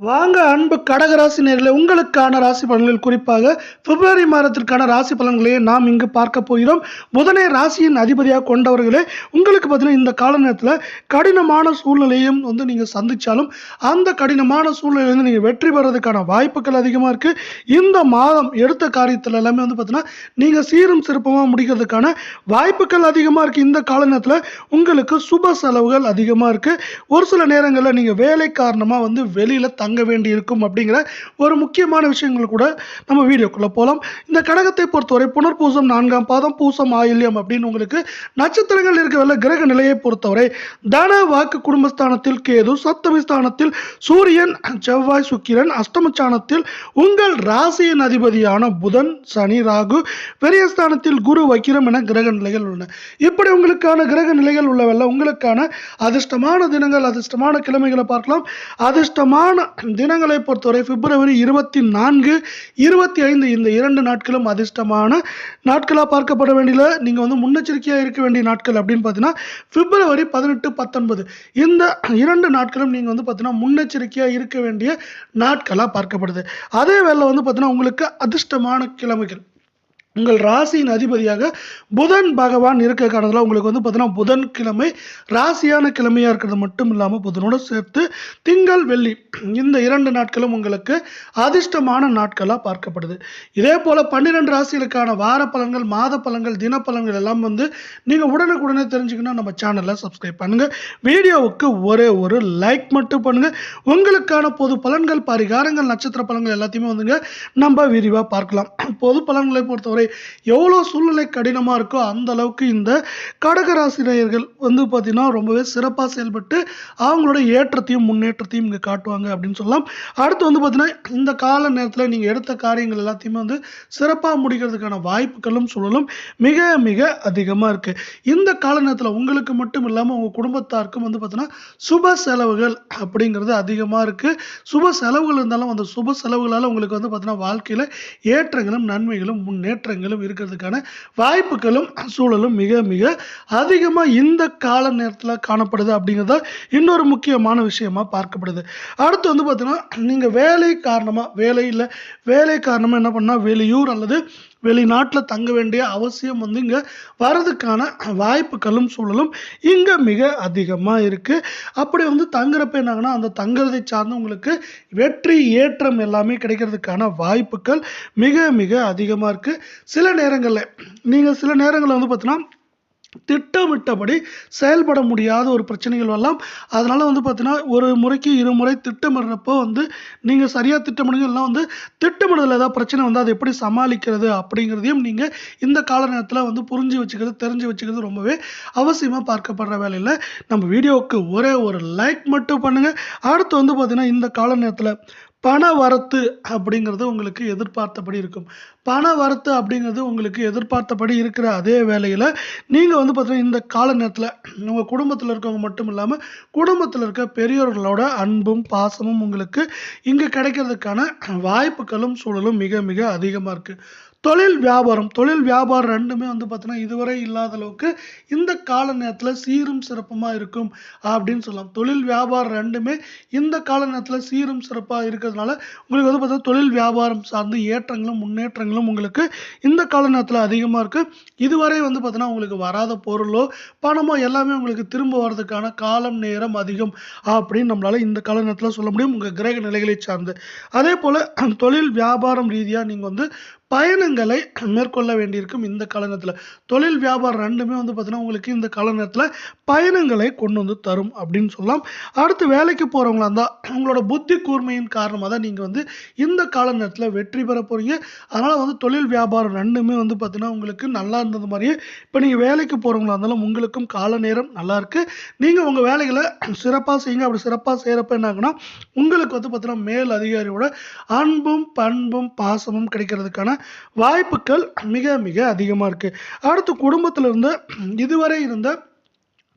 வாங்க அன்பு கடகராசி நேயர்களே, உங்களுக்கான ராசி பலன்கள் குறிப்பாக பிப்ரவரி மாதத்திற்கான ராசி பலன்களையே நாம் இங்கு பார்க்க போகிறோம். புதனை ராசியின் அதிபதியாக கொண்டவர்களே, உங்களுக்கு பார்த்தீங்கன்னா இந்த கால நேரத்தில் கடினமான சூழ்நிலையும் நீங்கள் சந்திச்சாலும் அந்த கடினமான சூழ்நிலையிலிருந்து நீங்கள் வெற்றி பெறதுக்கான வாய்ப்புகள் அதிகமாக இருக்குது. இந்த மாதம் எடுத்த காரியத்தில் எல்லாமே பார்த்தீங்கன்னா நீங்கள் சீரும் சிறப்பமாக முடிக்கிறதுக்கான வாய்ப்புகள் அதிகமாக இருக்குது. இந்த கால நேரத்தில் உங்களுக்கு சுப செலவுகள் அதிகமாக இருக்குது. ஒரு சில நேரங்களில் நீங்கள் வேலை காரணமாக வெளியில் தங்க வேண்டி இருக்கும் அப்படிங்கிற ஒரு முக்கியமான விஷயங்கள் கூட நம்ம வீடியோக்குள்ள போலாம். இந்த கடகத்தை பொறுத்தவரை புனர்பூசம் 4ஆம் பாதம், பூசம், ஆயில்யம் அப்படின்னு உங்களுக்கு நட்சத்திரங்கள் இருக்கவல்ல. கிரக நிலையை பொறுத்தவரை தன வாக்கு குடும்பஸ்தானத்தில் கேது, சப்தமிஸ்தானத்தில் சூரியன், செவ்வாய், சுக்கிரன், அஷ்டமஸ்தானத்தில் உங்கள் ராசியின் அதிபதியான புதன், சனி, ராகு, பெரியஸ்தானத்தில் குரு, வக்கிரம் என கிரக நிலைகள் உள்ளன. இப்படி உங்களுக்கான கிரக நிலைகள் உள்ளவல்ல. உங்களுக்கான அதிர்ஷ்டமான தினங்கள், அதிர்ஷ்டமான கிழமைகளை பார்க்கலாம். அதிர்ஷ்டமான தினங்களை பொறுத்தவரை பிப்ரவரி 24, 25 இந்த 2 நாட்களும் அதிர்ஷ்டமான நாட்களாக பார்க்கப்பட வேண்டியது. நீங்கள் முன்னெச்சரிக்கையாக இருக்க வேண்டிய நாட்கள் அப்படின்னு பார்த்தீங்கன்னா பிப்ரவரி 18, 19 இந்த 2 நாட்களும் நீங்கள் பார்த்தீங்கன்னா முன்னெச்சரிக்கையாக இருக்க வேண்டிய நாட்களாக பார்க்கப்படுது. அதே வேளை பார்த்தீங்கன்னா உங்களுக்கு அதிர்ஷ்டமான கிழமைகள் உங்கள் ராசியின் அதிபதியாக புதன் பகவான் இருக்க காரணத்தில் உங்களுக்கு பார்த்தீங்கன்னா புதன்கிழமை ராசியான கிழமையாக இருக்கிறது மட்டும் இல்லாமல் புதனோடு சேர்த்து திங்கள், வெள்ளி இந்த 2 நாட்களும் உங்களுக்கு அதிர்ஷ்டமான நாட்களாக பார்க்கப்படுது. இதே போல் 12 ராசிகளுக்கான வார பலன்கள், மாத பலன்கள், தின பலன்கள் எல்லாம் நீங்கள் உடனுக்குடனே தெரிஞ்சுக்கணும். நம்ம சேனலில் சப்ஸ்கிரைப் பண்ணுங்கள். வீடியோவுக்கு ஒரே ஒரு லைக் மட்டும் பண்ணுங்கள். உங்களுக்கான பொது பலன்கள், பரிகாரங்கள், நட்சத்திர பலன்கள் எல்லாத்தையுமே நம்ம விரிவாக பார்க்கலாம். பொது பலன்களை பொறுத்தவரை எவ்வளோ சூழ்நிலை கடினமாக இருக்கோ அந்த அளவுக்கு இந்த கடகராசினியர்கள் பார்த்தீங்கன்னா ரொம்பவே சிறப்பாக செயல்பட்டு அவங்களோட ஏற்றத்தையும் முன்னேற்றத்தையும் இங்கே காட்டுவாங்க அப்படின்னு சொல்லலாம். அடுத்து பார்த்தீங்கன்னா இந்த கால நேரத்தில் நீங்கள் எடுத்த காரியங்கள் எல்லாத்தையுமே சிறப்பாக முடிக்கிறதுக்கான வாய்ப்புகளும் சூழலும் மிக மிக அதிகமாக இருக்குது. இந்த கால நேரத்தில் உங்களுக்கு மட்டும் இல்லாமல் உங்கள் குடும்பத்தாருக்கும் பார்த்தீங்கன்னா சுப செலவுகள் அப்படிங்கிறது அதிகமாக இருக்குது. சுப செலவுகள் இருந்தாலும் அந்த சுப செலவுகளால் உங்களுக்கு பார்த்தீங்கன்னா வாழ்க்கையில் ஏற்றங்களும் நன்மைகளும் முன்னேற்றங்களும் இருக்கிறதுக்கான வாய்ப்புகளும் சூழலும் மிக மிக அதிகமாக இந்த கால நேரத்தில் காணப்படுது அப்படிங்கிறத இன்னொரு முக்கியமான விஷயமா பார்க்கப்படுது. அடுத்து பார்த்தீங்கன்னா நீங்கள் வேலை காரணமாக என்ன பண்ணால் வெளியூர் அல்லது வெளிநாட்டில் தங்க வேண்டிய அவசியம் இங்கே வர்றதுக்கான வாய்ப்புகளும் சூழலும் இங்கே மிக அதிகமாக இருக்குது. அப்படி தங்குறப்ப என்னாங்கன்னா அந்த தங்குறதை சார்ந்து உங்களுக்கு வெற்றி, ஏற்றம் எல்லாமே கிடைக்கிறதுக்கான வாய்ப்புகள் மிக மிக அதிகமாக இருக்குது. சில நேரங்களில் பார்த்தீங்கன்னா திட்டமிட்டபடி செயல்பட முடியாத ஒரு பிரச்சனைகள் வரலாம். அதனால் பார்த்தீங்கன்னா ஒரு முறைக்கு 2 முறை திட்டமிடுறப்போ நீங்கள் சரியாக திட்டமிடுங்க. இல்லைனா திட்டமிடுதல் ஏதாவது பிரச்சனை அதை எப்படி சமாளிக்கிறது அப்படிங்கிறதையும் நீங்கள் இந்த கால நேரத்தில் புரிஞ்சு வச்சுக்கிறது, தெரிஞ்சு வச்சுக்கிறது ரொம்பவே அவசியமாக பார்க்கப்படுற வேலையில் நம்ம வீடியோவுக்கு ஒரே ஒரு லைக் மட்டும் பண்ணுங்கள். அடுத்து பார்த்தீங்கன்னா இந்த கால நேரத்தில் பண வரத்து அப்படிங்கிறது உங்களுக்கு எதிர்பார்த்தபடி இருக்கும். பண வரத்து அப்படிங்கிறது உங்களுக்கு எதிர்பார்த்தபடி இருக்கிற அதே வேளையில் நீங்கள் பார்த்தீங்கன்னா இந்த கால நேரத்தில் உங்கள் குடும்பத்தில் இருக்கவங்க மட்டும் இல்லாமல் குடும்பத்தில் இருக்க பெரியோர்களோட அன்பும் பாசமும் உங்களுக்கு இங்கே கிடைக்கிறதுக்கான வாய்ப்புகளும் சூழலும் மிக மிக அதிகமாக இருக்குது. தொழில் வியாபாரம் ரெண்டுமே பார்த்தீங்கன்னா இதுவரை இல்லாத அளவுக்கு இந்த கால நேரத்தில் சீரும் சிறப்புமாக இருக்கும் அப்படின்னு சொல்லலாம். தொழில் வியாபாரம் ரெண்டுமே இந்த கால நேரத்தில் சீரும் சிறப்பாக இருக்கிறதுனால உங்களுக்கு பார்த்தீங்கன்னா தொழில் வியாபாரம் சார்ந்து ஏற்றங்களும் முன்னேற்றங்களும் உங்களுக்கு இந்த கால நேரத்தில் அதிகமாக இருக்குது. இதுவரை பார்த்தீங்கன்னா உங்களுக்கு வராத பொருளோ பணமோ எல்லாமே உங்களுக்கு திரும்ப வர்றதுக்கான காலம், நேரம் அதிகம் அப்படின்னு நம்மளால் இந்த கால நேரத்தில் சொல்ல முடியும் உங்கள் கிரக நிலைகளை சார்ந்து. அதே போல் தொழில் வியாபாரம் ரீதியாக நீங்கள் பயணங்களை மேற்கொள்ள வேண்டியிருக்கும். இந்த காலநேரத்தில் தொழில் வியாபாரம் ரெண்டுமே பார்த்தீங்கன்னா உங்களுக்கு இந்த காலநேரத்தில் பயணங்களை கொண்டு தரும் அப்படின்னு சொல்லலாம். அடுத்து வேலைக்கு போகிறவங்களா இருந்தால் உங்களோட புத்தி கூர்மையின் காரணமாக தான் நீங்கள் இந்த காலநேரத்தில் வெற்றி பெற போகிறீங்க. அதனால் தொழில் வியாபாரம் ரெண்டுமே பார்த்தீங்கன்னா உங்களுக்கு நல்லா இருந்தது மாதிரியே இப்போ நீங்கள் வேலைக்கு போகிறவங்களா இருந்தாலும் உங்களுக்கும் கால நேரம் நல்லா இருக்குது. நீங்கள் உங்கள் வேலைகளை சிறப்பாக செய்யுங்க. அப்படி சிறப்பாக செய்கிறப்ப என்ன ஆகுனா உங்களுக்கு பார்த்தீங்கன்னா மேல் அதிகாரியோட அன்பும் பண்பும் பாசமும் கிடைக்கிறதுக்கான வாய்ப்புகள் மிக மிக அதிகமாக இருக்குது. அடுத்து குடும்பத்தில் இதுவரை இருந்த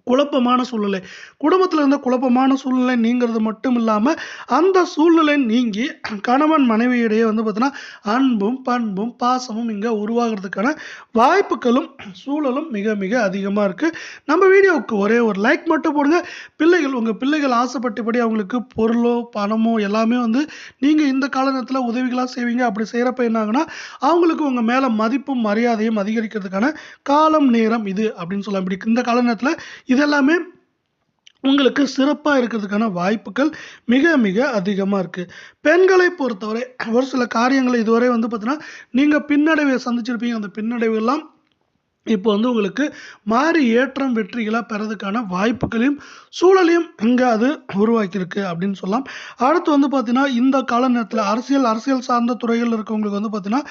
குழப்பமான சூழ்நிலை. குடும்பத்தில இருந்த குழப்பமான சூழ்நிலை நீங்கிறது மட்டும் இல்லாம, அந்த சூழ்நிலை நீங்கி கணவன் மனைவியிடையே வந்து பார்த்தீங்கன்னா, அன்பும், பண்பும், பாசமும் இங்க உருவாகுறதுக்கான வாய்ப்புகளும், சூழலும் மிக மிக அதிகமா இருக்கு. நம்ம வீடியோவுக்கு ஒரே ஒரு லைக் மட்டும் போடுங்க. உங்க பிள்ளைகள் ஆசைப்பட்டபடி அவங்களுக்கு பொருளோ, பணமோ எல்லாமே வந்து நீங்க இந்த கால நேரத்தில உதவிகளா செய்வீங்க. அப்படி செய்றப்ப என்ன ஆகும்னா, அவங்களுக்கு உங்க மேல மதிப்பும், மரியாதையும் அதிகரிக்கிறதுக்கான காலம், நேரம் இது அப்படின்னு சொல்லலாம். இப்படி இந்த கால நேரத்தில இதெல்லாமே உங்களுக்கு சிறப்பா இருக்கிறதுக்கான வாய்ப்புகள் மிக மிக அதிகமா இருக்கு. பெண்களை பொறுத்தவரை ஒரு சில காரியங்களை இதுவரை வந்து பார்த்தீங்கன்னா, நீங்க பின்னடைவை சந்திச்சிருப்பீங்க. அந்த பின்னடைவுலாம் இப்போ வந்து உங்களுக்கு மாறி ஏற்றம் வெற்றிகளா பெறதுக்கான வாய்ப்புகளையும், சூழலையும் இங்க அது உருவாக்கியிருக்கு அப்படின்னு சொல்லலாம். அடுத்து வந்து பார்த்தீங்கன்னா, இந்த கால நேரத்தில அரசியல் சார்ந்த துறைகள்ல இருக்கவங்களுக்கு வந்து பார்த்தீங்கன்னா,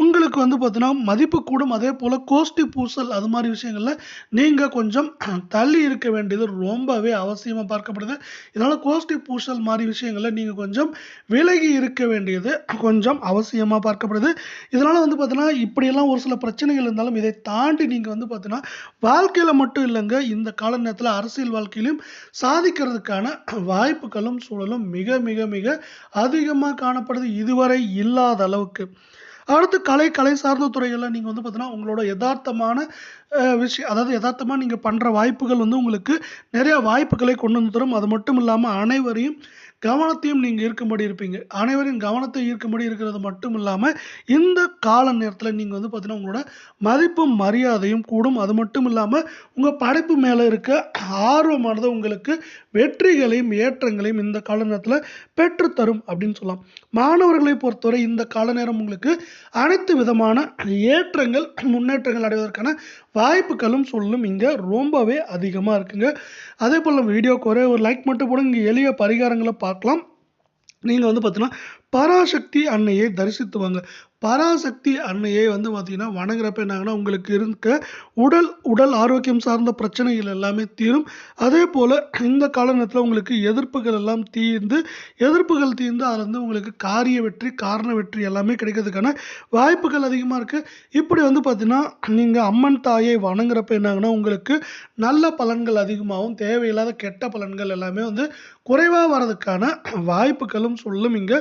உங்களுக்கு வந்து பார்த்தீங்கன்னா, மதிப்பு கூடும். அதேபோல கோஷ்டி பூசல் அது மாரி விஷயங்கள்ல நீங்க கொஞ்சம் தள்ளி இருக்க வேண்டியது ரொம்பவே அவசியமா பார்க்கப்படுது. இதனால கோஷ்டி பூசல் மாரி விஷயங்கள்ல நீங்க கொஞ்சம் விலகி இருக்க வேண்டியது கொஞ்சம் அவசியமா பார்க்கப்படுது. இதனால வந்து பார்த்தீங்கன்னா, இப்படியெல்லாம் ஒரு சில பிரச்சனைகள் இருந்தாலும் இதை தாண்டி நீங்க வந்து பார்த்தீங்கன்னா, வாழ்க்கையில மட்டும் இல்லங்க, இந்த கால நேரத்தில அரசியல் வாழ்க்கையிலும் சாதிக்கிறதுக்கான வாய்ப்புகளும், சூழலும் மிக மிக மிக அதிகமா காணப்படுது. இதுவரை இல்லாத அளவுக்கு. அடுத்து கலை சார்ந்த துறைகள்ல நீங்க வந்து பார்த்தீங்கன்னா, உங்களோட எதார்த்தமான அதாவது எதார்த்தமா நீங்க பண்ற வாய்ப்புகள் வந்து உங்களுக்கு நெறைய வாய்ப்புகளை கொண்டு வந்து தரும். அது மட்டும் இல்லாம அனைவரையும் கவனத்தையும் நீங்க ஈர்க்கும்படி இருப்பீங்க. அனைவரின் கவனத்தை ஈர்க்கும்படி இருக்கிறது மட்டும் இல்லாம, இந்த கால நேரத்தில நீங்க வந்து பார்த்தீங்கன்னா, உங்களோட மதிப்பும், மரியாதையும் கூடும். அது மட்டும் இல்லாம, உங்க படைப்பு மேல இருக்க ஆர்வமானது உங்களுக்கு வெற்றிகளையும், ஏற்றங்களையும் இந்த கால நேரத்தில பெற்றுத்தரும் அப்படின்னு சொல்லலாம். மாணவர்களை பொறுத்தவரை இந்த கால நேரம் உங்களுக்கு அனைத்து விதமான ஏற்றங்கள், முன்னேற்றங்கள் அடைவதற்கான வாய்ப்புகளும், சூழலும் இங்க ரொம்பவே அதிகமா இருக்குங்க. அதேபோல நம்ம வீடியோவுக்கு ஒரே ஒரு லைக் மட்டும் போடுங்க. இங்க எளிய பரிகாரங்கள பார்க்கலாம். நீங்க வந்து பார்த்தீங்கன்னா, பராசக்தி அன்னையை தரிசித்து வாங்க. பராசக்தி அன்னையை வந்து பார்த்தீங்கன்னா, வணங்குறப்ப என்ன ஆகும்னா, உங்களுக்கு இருக்க உடல் ஆரோக்கியம் சார்ந்த பிரச்சனைகள் எல்லாமே தீரும். அதேபோல இந்த கால நேரத்தில உங்களுக்கு எதிர்ப்புகள் தீர்ந்து அதுல இருந்து உங்களுக்கு காரிய வெற்றி, காரண வெற்றி எல்லாமே கிடைக்கிறதுக்கான வாய்ப்புகள் அதிகமா இருக்கு. இப்படி வந்து பார்த்தீங்கன்னா, நீங்க அம்மன் தாயை வணங்குறப்ப என்ன ஆகும்னா, உங்களுக்கு நல்ல பலன்கள் அதிகமாவும், தேவையில்லாத கெட்ட பலன்கள் எல்லாமே வந்து குறைவா வரதுக்கான வாய்ப்புகளும், சூழலும் இங்க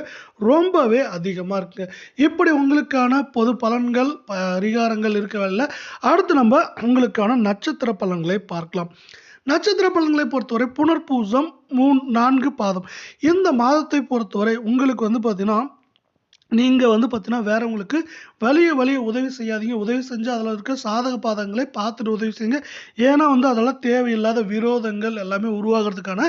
ரொம்பவே அதிகமா இருக்கு. இப்படி உங்களுக்கான பொது பலன்கள், பரிகாரங்கள் இருக்கவல்ல. அடுத்து நம்ம உங்களுக்கான நட்சத்திர பலன்களை பார்க்கலாம். நட்சத்திர பலன்களை பொறுத்தவரை புனர்பூசம் 4 பாதம். இந்த மாதத்தை பொறுத்தவரை உங்களுக்கு வந்து பார்த்தீங்கன்னா, நீங்க வந்து பார்த்தீங்கன்னா, வேறவங்களுக்கு வலிய உதவி செய்யாதீங்க. உதவி செஞ்சா அதில இருக்க சாதக பாதகங்களை பார்த்துட்டு உதவி செய்யுங்க. ஏன்னா வந்து அதெல்லாம் தேவையில்லாத விரோதங்கள் எல்லாமே உருவாகுறதுக்கான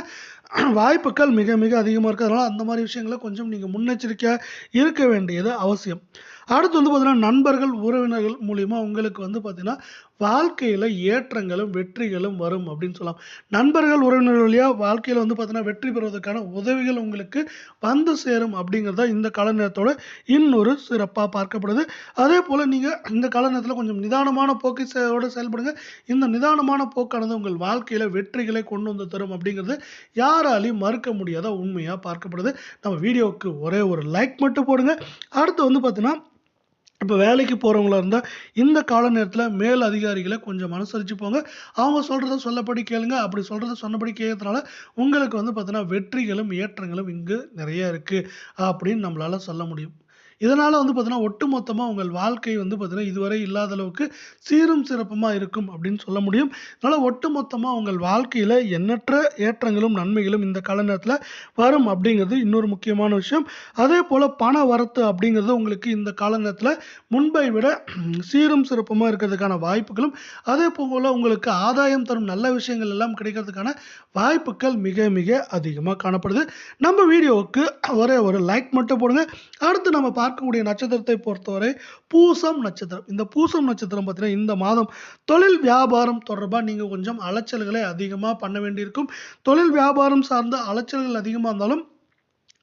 வாய்ப்புகள் மிக மிக அதிகமா இருக்கு. அதனால அந்த மாரி விஷயங்கள கொஞ்சம் நீங்க முன்னெச்சரிக்கையா இருக்க வேண்டியது அவசியம். அடுத்து வந்து பார்த்தீங்கன்னா, நண்பர்கள், உறவினர்கள் மூலியமா உங்களுக்கு வந்து பார்த்தீங்கன்னா, வாழ்க்கையில ஏற்றங்களும், வெற்றிகளும் வரும் அப்படின்னு சொல்லலாம். நண்பர்கள், உறவினர்கள் வழியா வாழ்க்கையில வந்து பார்த்தீங்கன்னா, வெற்றி பெறுவதற்கான உதவிகள் உங்களுக்கு வந்து சேரும் அப்படிங்கிறது தான் இந்த கால நேரத்தோட இன்னொரு சிறப்பா பார்க்கப்படுது. அதேபோல நீங்க இந்த கால நேரத்தில கொஞ்சம் நிதானமான போக்கோட செயல்படுங்க. இந்த நிதானமான போக்கானது உங்கள் வாழ்க்கையில வெற்றிகளை கொண்டு வந்து தரும் அப்படிங்கிறது யாராலயும் மறுக்க முடியாத உண்மையா பார்க்கப்படுது. நம்ம வீடியோவுக்கு ஒரே ஒரு லைக் மட்டும் போடுங்க. அடுத்து வந்து பார்த்தீங்கன்னா, இப்ப வேலைக்கு போறவங்களா இருந்தா, இந்த கால நேரத்தில மேல் அதிகாரிகள கொஞ்சம் அனுசரிச்சு போங்க. அவங்க சொல்றத சொல்லபடி கேளுங்க. அப்படி சொல்றத சொன்னபடி கேட்கறதுனால, உங்களுக்கு வந்து பார்த்தீங்கன்னா, வெற்றிகளும், ஏற்றங்களும் இங்கு நெறைய இருக்கு அப்படின்னு நம்மளால சொல்ல முடியும். இதனால வந்து பார்த்தீங்கன்னா, ஒட்டுமொத்தமா உங்கள் வாழ்க்கை வந்து பார்த்தீங்கன்னா, இதுவரை இல்லாத அளவுக்கு சீரும் சிறப்புமா இருக்கும் அப்படின்னு சொல்ல முடியும். அதனால ஒட்டுமொத்தமா உங்கள் வாழ்க்கையில எண்ணற்ற ஏற்றங்களும், நன்மைகளும் இந்த கால நேரத்தில வரும் அப்படிங்கிறது இன்னொரு முக்கியமான விஷயம். அதேபோல பண வரத்து அப்படிங்கிறது உங்களுக்கு இந்த கால நேரத்தில முன்பை விட சீரும் சிறப்புமா இருக்கிறதுக்கான வாய்ப்புகளும், அதேபோல உங்களுக்கு ஆதாயம் தரும் நல்ல விஷயங்கள் எல்லாம் கிடைக்கிறதுக்கான வாய்ப்புகள் மிக மிக அதிகமா காணப்படுது. நம்ம வீடியோவுக்கு ஒரே ஒரு லைக் மட்டும் போடுங்க. அடுத்து நம்ம பார்க்கக்கூடிய நட்சத்திரத்தை பொறுத்தவரை பூசம் நட்சத்திரம். இந்த பூசம் நட்சத்திரம் பார்த்தீங்கன்னா, இந்த மாதம் தொழில் வியாபாரம் தொடர்பா நீங்க கொஞ்சம் அலைச்சல்களை அதிகமா பண்ண வேண்டியிருக்கும். தொழில் வியாபாரம் சார்ந்த அலைச்சல்கள் அதிகமா இருந்தாலும்,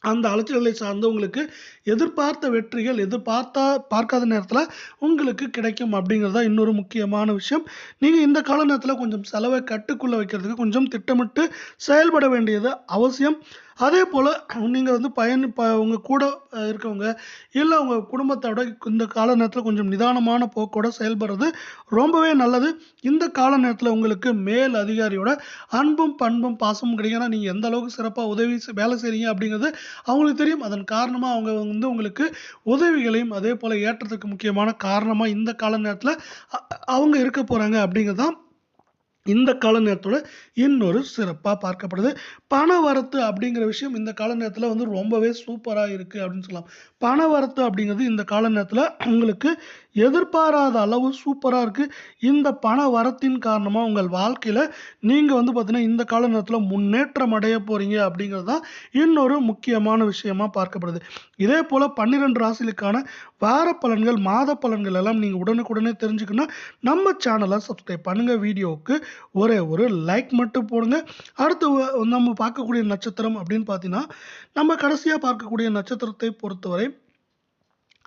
அந்த அலைச்சல்களை சார்ந்து உங்களுக்கு எதிர்பார்த்த வெற்றிகள் பார்க்காத நேரத்தில உங்களுக்கு கிடைக்கும் அப்படிங்கிறது தான் இன்னொரு முக்கியமான விஷயம். நீங்க இந்த கால நேரத்தில கொஞ்சம் செலவை கட்டுக்குள்ள வைக்கிறதுக்கு கொஞ்சம் திட்டமிட்டு செயல்பட வேண்டியது அவசியம். அதே போல் நீங்கள் வந்து உங்கள் கூட இருக்கவங்க இல்லை உங்கள் குடும்பத்தோட இந்த கால நேரத்தில் கொஞ்சம் நிதானமான போக்கோட செயல்படுறது ரொம்பவே நல்லது. இந்த கால நேரத்தில் உங்களுக்கு மேல் அதிகாரியோட அன்பும் பண்பும் பாசமும் கிடைக்கும். ஏன்னா நீங்கள் எந்த அளவுக்கு சிறப்பாக வேலை செய்கிறீங்க அப்படிங்கிறது அவங்களுக்கு தெரியும். அதன் காரணமாக அவங்க வந்து உங்களுக்கு உதவிகளையும் அதே போல் ஏற்றத்துக்கு முக்கியமான காரணமாக இந்த கால நேரத்தில் அவங்க இருக்க போகிறாங்க அப்படிங்கிறது தான் இந்த கால நேரத்தோட இன்னொரு சிறப்பா பார்க்கப்படுது. பண வரத்து அப்படிங்கிற விஷயம் இந்த கால நேரத்துல வந்து ரொம்பவே சூப்பரா இருக்கு அப்படின்னு சொல்லலாம். பண வரத்து அப்படிங்கிறது இந்த கால நேரத்துல உங்களுக்கு எதிர்பாராத அளவு சூப்பரா இருக்கு. இந்த பண வரத்தின் காரணமா உங்கள் வாழ்க்கையில நீங்க வந்து பார்த்தீங்கன்னா, இந்த கால நேரத்துல முன்னேற்றம் அடைய போறீங்க அப்படிங்கிறது தான் இன்னொரு முக்கியமான விஷயமா பார்க்கப்படுது. இதே போல 12 ராசிகளுக்கான வார பலன்கள், மாத பலன்கள் எல்லாம் நீங்க உடனுக்குடனே தெரிஞ்சுக்கணும்னா நம்ம சேனலை சப்ஸ்கிரைப் பண்ணுங்க. வீடியோவுக்கு ஒரே ஒரு லைக் மட்டும் போடுங்க. அடுத்து நம்ம பார்க்கக்கூடிய நட்சத்திரம் அப்படின்னு பார்த்தீங்கன்னா, நம்ம கடைசியா பார்க்கக்கூடிய நட்சத்திரத்தை பொறுத்தவரை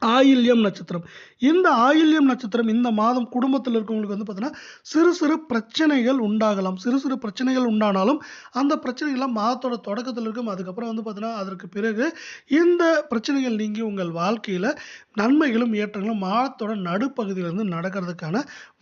ஆயில்யம் நட்சத்திரம். இந்த ஆயில்யம் நட்சத்திரம் இந்த மாதம் குடும்பத்தில் இருக்கவங்களுக்கு வந்து பார்த்தீங்கன்னா, சிறு சிறு பிரச்சனைகள் உண்டாகலாம். சிறு சிறு பிரச்சனைகள் உண்டானாலும், அந்த பிரச்சனைகள்லாம் மாதத்தோட தொடக்கத்தில் இருக்கும். அதுக்கப்புறம் வந்து பார்த்தீங்கன்னா, அதற்கு பிறகு இந்த பிரச்சனைகள் நீங்கி உங்கள் வாழ்க்கையில நன்மைகளும், ஏற்றங்களும் மாதத்தோட நடுப்பகுதியிலிருந்து நடக்கிறதுக்கான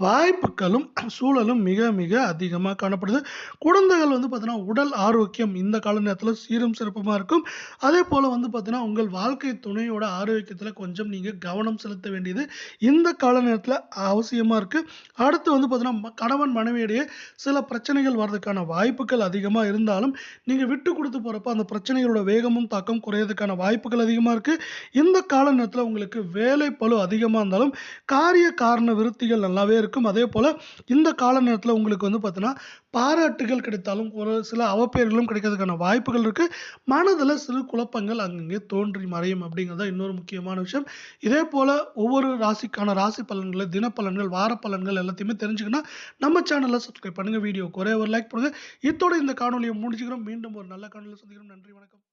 வாய்ப்புகளும், சூழலும் மிக மிக அதிகமா காணப்படுது. குழந்தைகள் வந்து பார்த்தீங்கன்னா, உடல் ஆரோக்கியம் இந்த கால நேரத்தில சீரும் சிறப்புமா இருக்கும். அதேபோல வந்து பார்த்தீங்கன்னா, உங்கள் வாழ்க்கை துணையோட ஆரோக்கியத்தில கொஞ்சம் நீங்க கவனம் செலுத்த வேண்டியது இந்த கால நேரத்துல அவசியமா இருக்கு. அடுத்து வந்து பார்த்தீங்கன்னா, கணவன் மனைவியிடையே சில பிரச்சனைகள் வர்றதுக்கான வாய்ப்புகள் அதிகமா இருந்தாலும், நீங்க விட்டு குடுத்து போறப்ப அந்த பிரச்சனைகளோட வேகமும், தாக்கம் குறையறதுக்கான வாய்ப்புகள் அதிகமா இருக்கு. இந்த கால நேரத்துல உங்களுக்கு வேலை பளு அதிகமா இருந்தாலும், காரிய காரண விருத்திகள் நல்லாவே இருக்கும். அதேபோல இந்த கால நேரத்துல உங்களுக்கு வந்து பார்த்தீங்கன்னா, பாராட்டுகள் கிடைத்தாலும், ஒரு சில அவப்பெயர்களும் கிடைக்கிறதுக்கான வாய்ப்புகள் இருக்கு. மனதுல சிறு குழப்பங்கள் அங்கங்கே தோன்றி மறையும் அப்படிங்கிறது தான் இன்னொரு முக்கியமான விஷயம். இதே போல ஒவ்வொரு ராசிக்கான ராசி பலன்கள், தினப்பலன்கள், வார பலன்கள் எல்லாத்தையுமே தெரிஞ்சுக்கணும்னா நம்ம சேனலை சப்ஸ்கிரைப் பண்ணுங்க. வீடியோக்கு ஒரே ஒரு லைக் பண்ணுங்க. இத்தோட இந்த காணொலியை முடிச்சுக்கிறோம். மீண்டும் ஒரு நல்ல காணொலியில் சந்திக்கிறோம். நன்றி, வணக்கம்.